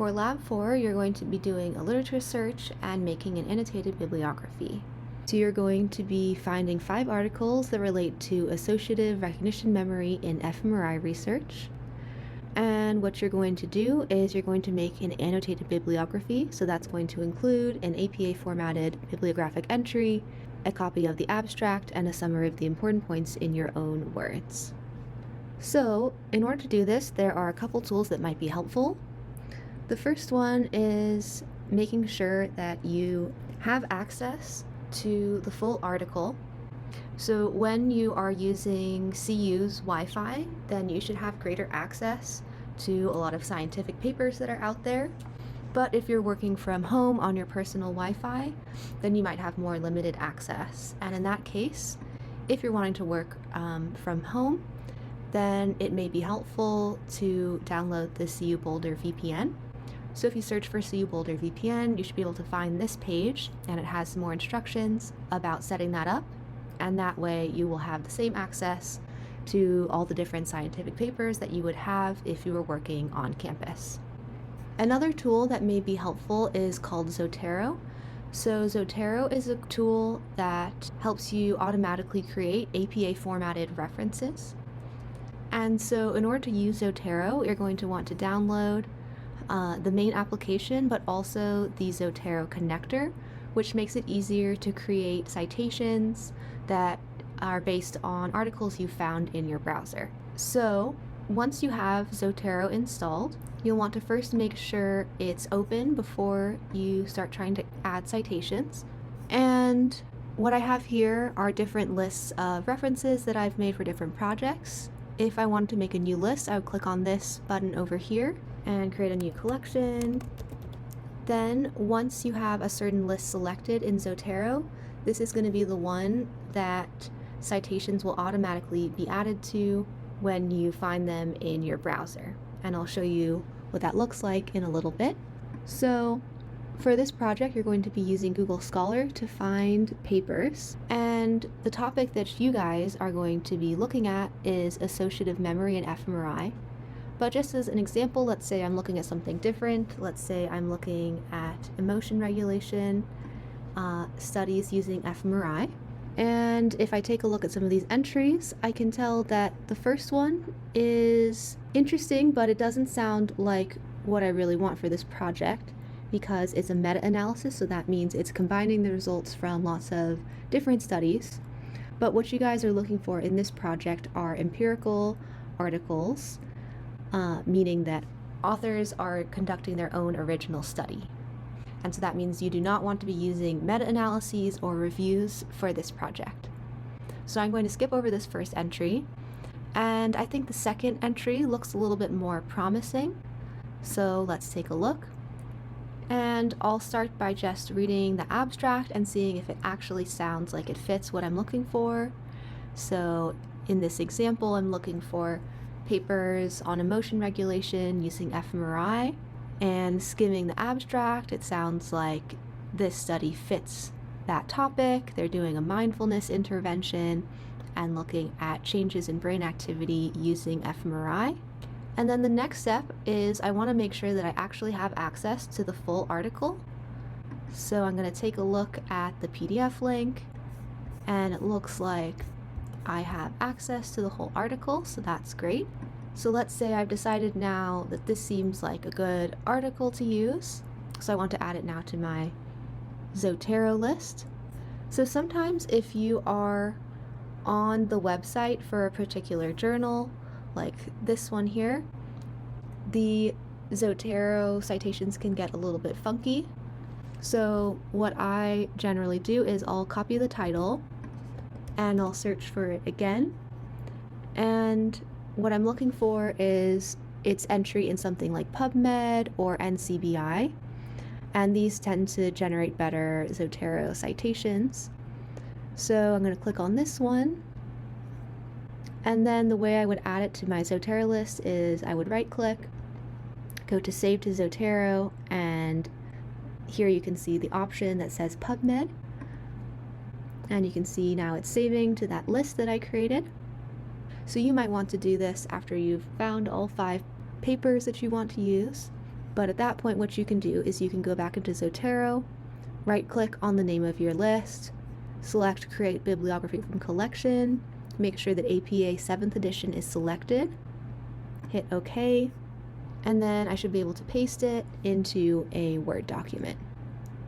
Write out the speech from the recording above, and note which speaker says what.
Speaker 1: For Lab 4, you're going to be doing a literature search and making an annotated bibliography. So you're going to be finding 5 articles that relate to associative recognition memory in fMRI research. And what you're going to do is you're going to make an annotated bibliography. So that's going to include an APA formatted bibliographic entry, a copy of the abstract, and a summary of the important points in your own words. So in order to do this, there are a couple tools that might be helpful. The first one is making sure that you have access to the full article. So when you are using CU's Wi-Fi, then you should have greater access to a lot of scientific papers that are out there. But if you're working from home on your personal Wi-Fi, then you might have more limited access. And in that case, if you're wanting to work from home, then it may be helpful to download the CU Boulder VPN. So if you search for CU Boulder VPN, you should be able to find this page, and it has some more instructions about setting that up. And that way you will have the same access to all the different scientific papers that you would have if you were working on campus. Another tool that may be helpful is called Zotero. So Zotero is a tool that helps you automatically create APA formatted references. And so in order to use Zotero, you're going to want to download the main application, but also the Zotero connector, which makes it easier to create citations that are based on articles you found in your browser. So once you have Zotero installed, you'll want to first make sure it's open before you start trying to add citations. And what I have here are different lists of references that I've made for different projects. If I wanted to make a new list, I would click on this button over here and create a new collection. Then once you have a certain list selected in Zotero, this is going to be the one that citations will automatically be added to when you find them in your browser. And I'll show you what that looks like in a little bit. So for this project, you're going to be using Google Scholar to find papers. And the topic that you guys are going to be looking at is associative memory in fMRI. But just as an example, let's say I'm looking at something different. Let's say I'm looking at emotion regulation studies using fMRI. And if I take a look at some of these entries, I can tell that the first one is interesting, but it doesn't sound like what I really want for this project because it's a meta-analysis, so that means it's combining the results from lots of different studies. But what you guys are looking for in this project are empirical articles, meaning that authors are conducting their own original study. And so that means you do not want to be using meta-analyses or reviews for this project. So I'm going to skip over this first entry, and I think the second entry looks a little bit more promising. So let's take a look. And I'll start by just reading the abstract and seeing if it actually sounds like it fits what I'm looking for. So in this example, I'm looking for papers on emotion regulation using fMRI. And skimming the abstract, it sounds like this study fits that topic. They're doing a mindfulness intervention and looking at changes in brain activity using fMRI. And then the next step is I want to make sure that I actually have access to the full article. So I'm going to take a look at the PDF link, and it looks like I have access to the whole article, so that's great. So let's say I've decided now that this seems like a good article to use. So I want to add it now to my Zotero list. So sometimes if you are on the website for a particular journal, like this one here, the Zotero citations can get a little bit funky. So what I generally do is I'll copy the title and I'll search for it again. And what I'm looking for is its entry in something like PubMed or NCBI, and these tend to generate better Zotero citations. So I'm going to click on this one, and then the way I would add it to my Zotero list is I would right-click, go to Save to Zotero, and here you can see the option that says PubMed, and you can see now it's saving to that list that I created. So you might want to do this after you've found all 5 papers that you want to use. But at that point, what you can do is you can go back into Zotero, right-click on the name of your list, select Create Bibliography from Collection, make sure that APA 7th edition is selected, hit OK, and then I should be able to paste it into a Word document.